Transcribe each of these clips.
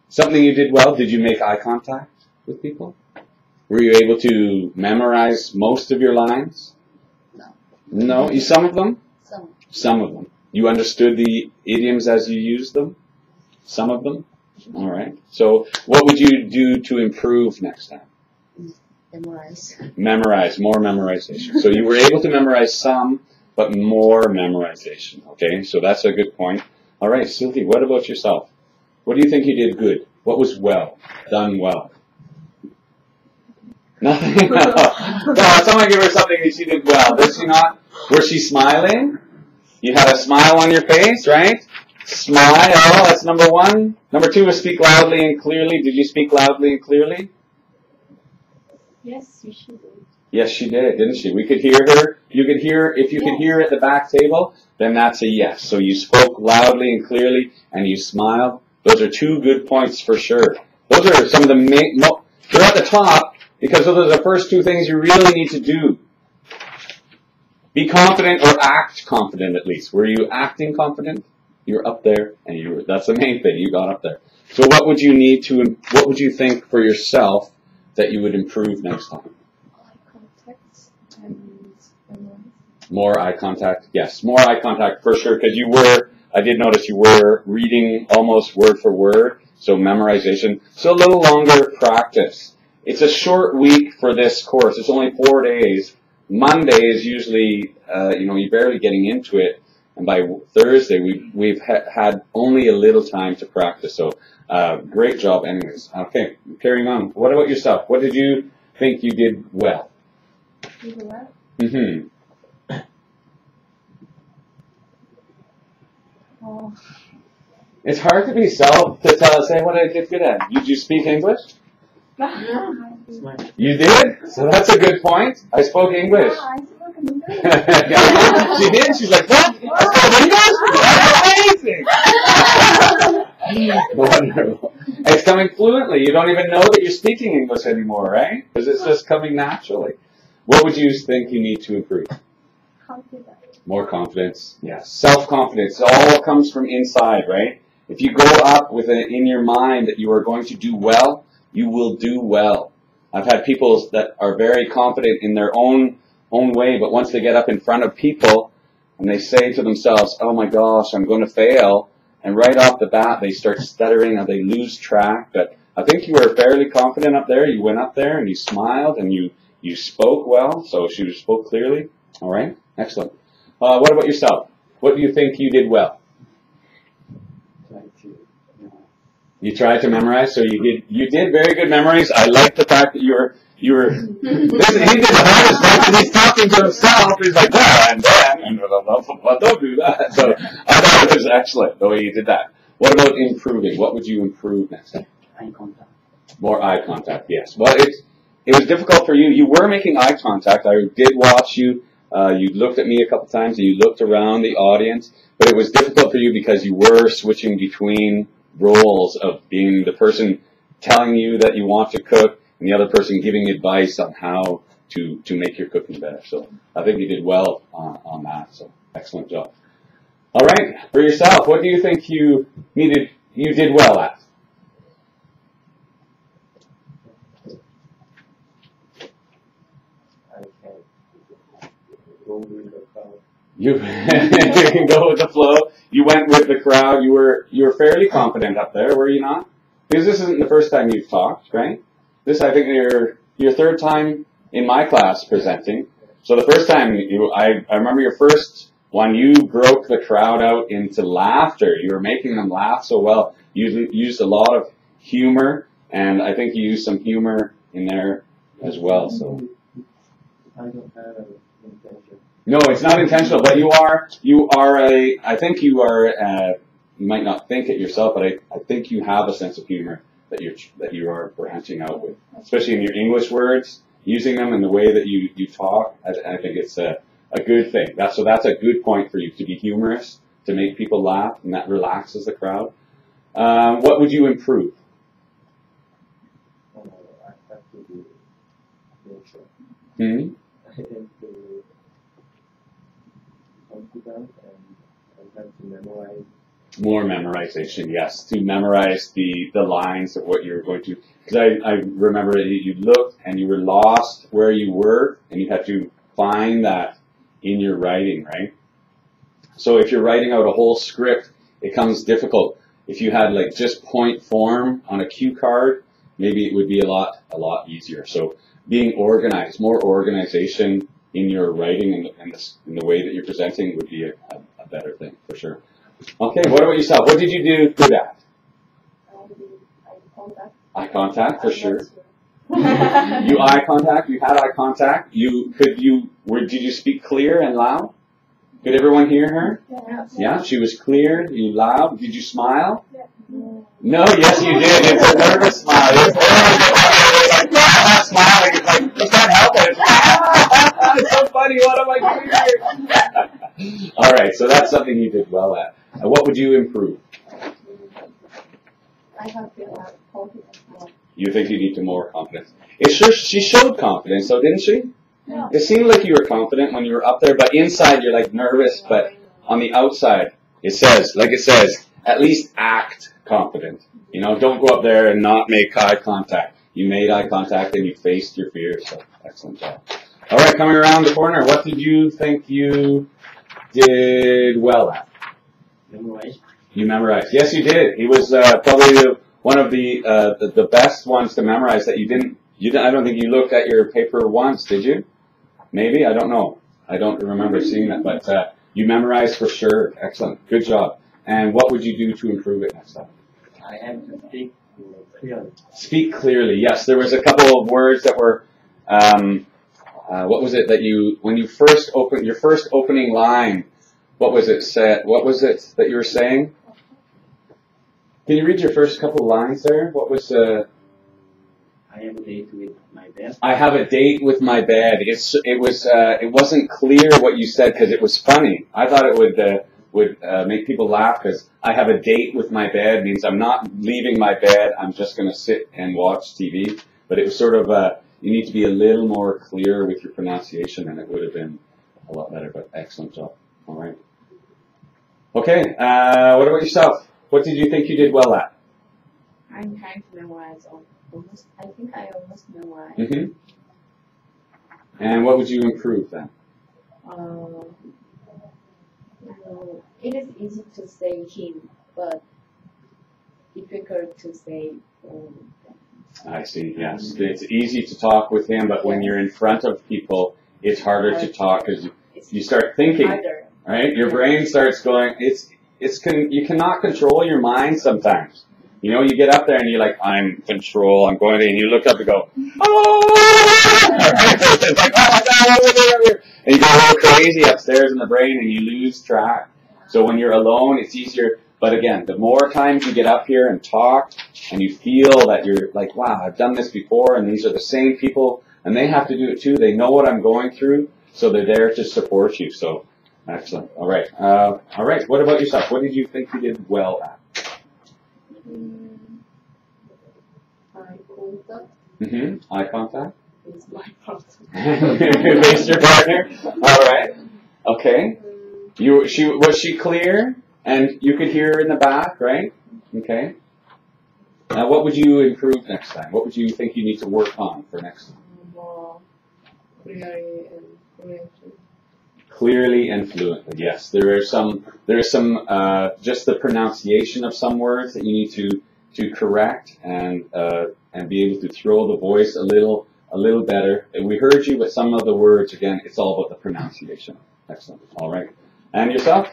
Something you did well, did you make eye contact with people? Were you able to memorize most of your lines? No. No? Some of them? Some. Some of them. You understood the idioms as you used them? Some of them? All right. So what would you do to improve next time? Memorize. Memorize, more memorization. So you were able to memorize some, but more memorization. Okay, so that's a good point. All right, Sylvie, what about yourself? What do you think you did good? What was well, done well? Nothing? No, someone give her something that she did well. Did she not? Was she smiling? You had a smile on your face, right? Smile, that's number one. Number two was speak loudly and clearly. Did you speak loudly and clearly? Yes, you should. Yes, she did, didn't she? We could hear her. You could hear, if you could hear at the back table, then that's a yes. So you spoke loudly and clearly, and you smiled. Those are two good points for sure. Those are some of the main, they're at the top, because those are the first two things you really need to do. Be confident or act confident at least. Were you acting confident? You're up there, and that's the main thing. You got up there. So what would you think for yourself that you would improve next time? Eye contact and memorize. More eye contact? Yes, more eye contact for sure, because I did notice you were reading almost word for word, so memorization. So a little longer practice. It's a short week for this course. It's only 4 days. Monday is usually, you're barely getting into it, and by Thursday we've had only a little time to practice, so great job anyways. Okay, carrying on. What about yourself? What did you think you did well? You do well. Mm-hmm. Oh, It's hard to be say what I did good at. Did you speak English? You did? So that's a good point. I spoke English. yeah, I spoke in English. She did? She's like, what? I spoke English? That's amazing. Wonderful. It's coming fluently. You don't even know that you're speaking English anymore, right? Because it's just coming naturally. What would you think you need to improve? Confident. More confidence. Yes. Self-confidence. It all comes from inside, right? If you go up with it in your mind that you are going to do well, you will do well. I've had people that are very confident in their own way, but once they get up in front of people and they say to themselves, oh my gosh, I'm going to fail, and right off the bat they start stuttering or they lose track. But I think you were fairly confident up there. You went up there and you smiled and you spoke well, so she spoke clearly. All right, excellent. What about yourself? What do you think you did well? You tried to memorize, so you did very good memories. I like the fact that you were he did the hardest part, and he's talking to himself. He's like, and don't do that. So I thought it was excellent the way you did that. What about improving? What would you improve next time? Eye contact. More eye contact, yes. Well, it was difficult for you. You were making eye contact. I did watch you. You looked at me a couple times, and you looked around the audience. But it was difficult for you because you were switching between roles of being the person telling you that you want to cook and the other person giving advice on how to make your cooking better. So I think you did well on that. So excellent job. All right, for yourself, what do you think you did well at? You can go with the flow. You went with the crowd. You were fairly confident up there, were you not? Because this isn't the first time you've talked, right? This, I think, your third time in my class presenting. So the first time I remember your first one, you broke the crowd out into laughter. You were making them laugh so well. You used a lot of humor, and I think you used some humor in there as well. So. I don't have intention. No, it's not intentional, but you are I think you are, you might not think it yourself, but I think you have a sense of humor that you are branching out with, especially in your English words, using them in the way that you talk. I think it's a good thing. That's a good point for you, to be humorous, to make people laugh, and that relaxes the crowd. What would you improve? I have to be neutral. Hmm? I have to confident and I have to memorize More memorization, yes, to memorize the lines of what you're going to. Because I remember that you looked and you were lost where you were, and you had to find that in your writing, right? So if you're writing out a whole script, it becomes difficult. If you had like just point form on a cue card, maybe it would be a lot easier. So being organized, more organization in your writing and the way that you're presenting would be a better thing for sure. Okay, what about yourself? What did you do good at? Eye contact for sure. You eye contact. You had eye contact. Did you speak clear and loud? Could everyone hear her? Yeah. Yeah, she was clear. You loud. Did you smile? Yeah. No, yes you did. It's a nervous smile. It's smiling. It's like you can't help it. It's so funny. What am I doing here? All right, so that's something you did well at. What would you improve? I have been confident more. You think you need to more confidence? She showed confidence, so didn't she? Yeah. It seemed like you were confident when you were up there, but inside you're like nervous. But on the outside, it says, at least act confident. You know, don't go up there and not make eye contact. You made eye contact and you faced your fears. So excellent job. All right, coming around the corner, what did you think you did well at? Memorize. You memorized. Yes, you did. He was probably one of the best ones to memorize that you didn't. I don't think you looked at your paper once, did you? Maybe, I don't know. I don't remember seeing that, but you memorized for sure. Excellent. Good job. And what would you do to improve it next time? I have to speak clearly. Speak clearly. Yes, there was a couple of words that were. What was it that when you first opened your first opening line? What was it said? What was it that you were saying? Can you read your first couple of lines there? What was I have a date with my bed. I have a date with my bed. It wasn't clear what you said because it was funny. I thought it would make people laugh because I have a date with my bed means I'm not leaving my bed. I'm just going to sit and watch TV. But it was sort of you need to be a little more clear with your pronunciation, and it would have been a lot better. But excellent job. All right. Okay. What about yourself? What did you think you did well at? I'm trying to memorize almost. I think I almost memorized. Mm-hmm. And what would you improve then? It is easy to say him, but difficult to say. I see. Yes, it's easy to talk with him, but when you're in front of people, it's harder to talk because you start thinking. Harder. Right? Your brain starts going. You cannot control your mind sometimes. You know, you get up there and you're like, I'm in control. I'm going to, and you look up and go, oh! It's like, oh my God, over there. And you go all crazy upstairs in the brain and you lose track. So when you're alone, it's easier. But again, the more times you get up here and talk and you feel that you're like, wow, I've done this before and these are the same people and they have to do it too. They know what I'm going through, so they're there to support you. So excellent. All right. All right. What about yourself? What did you think you did well at? Eye contact Mm-hmm. Eye contact. is my partner. Face your partner. All right. Okay. Was she clear and you could hear her in the back, right? Okay. Now, what would you improve next time? What would you think you need to work on for next time? More clearly and fluently. Clearly and fluently, yes. There are some just the pronunciation of some words that you need to correct and be able to throw the voice a little better. And we heard you, but some of the words, again, it's all about the pronunciation. Excellent. All right. And yourself?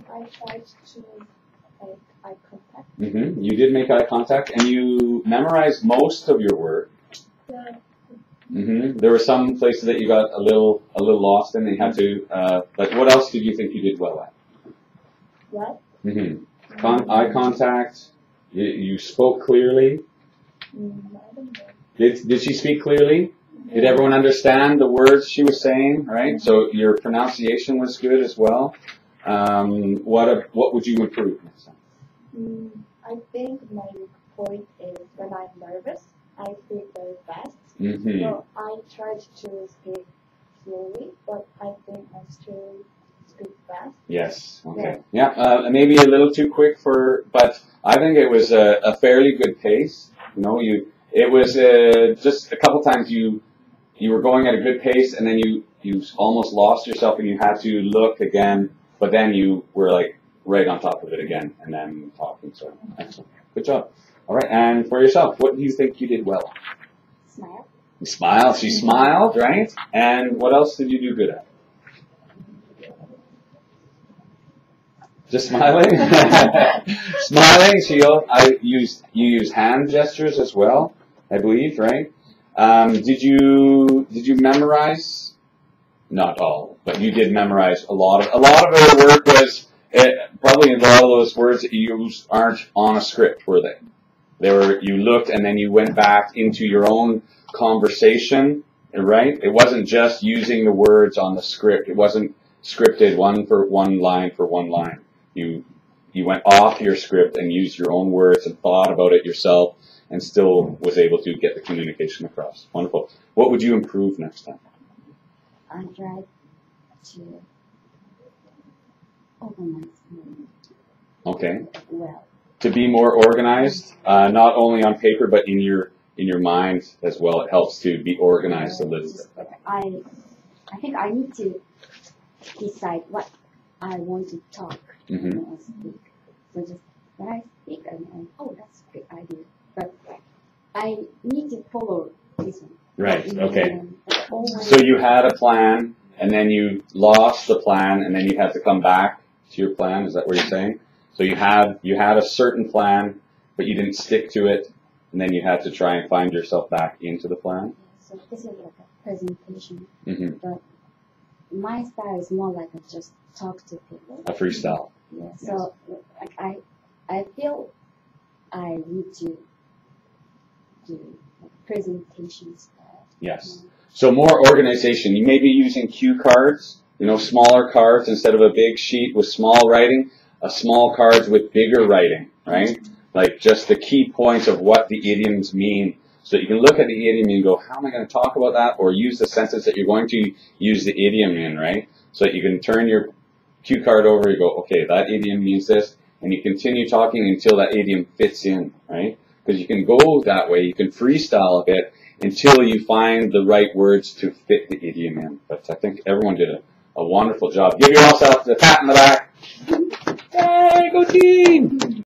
I tried to make eye contact. Mm-hmm. You did make eye contact, and you memorized most of your work. Yeah. Mm-hmm. There were some places that you got a little lost in, and you had to. But what else did you think you did well at? What? Mm-hmm. Eye contact. You spoke clearly. I don't know. Did she speak clearly? Did everyone understand the words she was saying? Right. So your pronunciation was good as well. What would you improve next time? I think my point is when I'm nervous, I speak very fast. Mm-hmm. So I tried to speak slowly, but I think I still speak fast. Yes. Okay. Yeah. Maybe a little too quick but I think it was a fairly good pace. You know, it was just a couple times you were going at a good pace, and then you almost lost yourself, and you had to look again, but then you were like right on top of it again, and then talking. So excellent. Good job. All right. And for yourself, what do you think you did well? Smile. You smiled. She smiled, right? And what else did you do good at? Just smiling? Smiling. You used hand gestures as well, I believe, right? Did you memorize? Not all, but you did memorize a lot of her work was probably a lot of those words that you used aren't on a script, were they? You looked and then you went back into your own conversation, right? It wasn't just using the words on the script. It wasn't scripted one line for one line. You went off your script and used your own words and thought about it yourself and still was able to get the communication across. Wonderful. What would you improve next time? I try to organize Okay. well. To be more organized, not only on paper but in your mind as well. It helps to be organized a little bit. I think I need to decide what I want to talk when I speak. So just when I speak, and oh, that's a good idea. But I need to follow this one. Right. Okay. Always, So you had a plan, and then you lost the plan, and then you had to come back to your plan. Is that what you're saying? So you had a certain plan, but you didn't stick to it, and then you had to try and find yourself back into the plan. so this is like a presentation, Mm-hmm. but my style is more like a just talk to people. A freestyle. Yeah. So like I feel I need to do like presentations. Yes. So more organization. You may be using cue cards, smaller cards instead of a big sheet with small writing, small cards with bigger writing, right? Like just the key points of what the idioms mean. So that you can look at the idiom and go, how am I going to talk about that? Or use the sentence that you're going to use the idiom in, right? So that you can turn your cue card over, you go, okay, that idiom means this, and you continue talking until that idiom fits in, right? Because you can go that way, you can freestyle a bit until you find the right words to fit the idiom in. But I think everyone did a wonderful job. Give yourself a pat in the back. Hey, go team!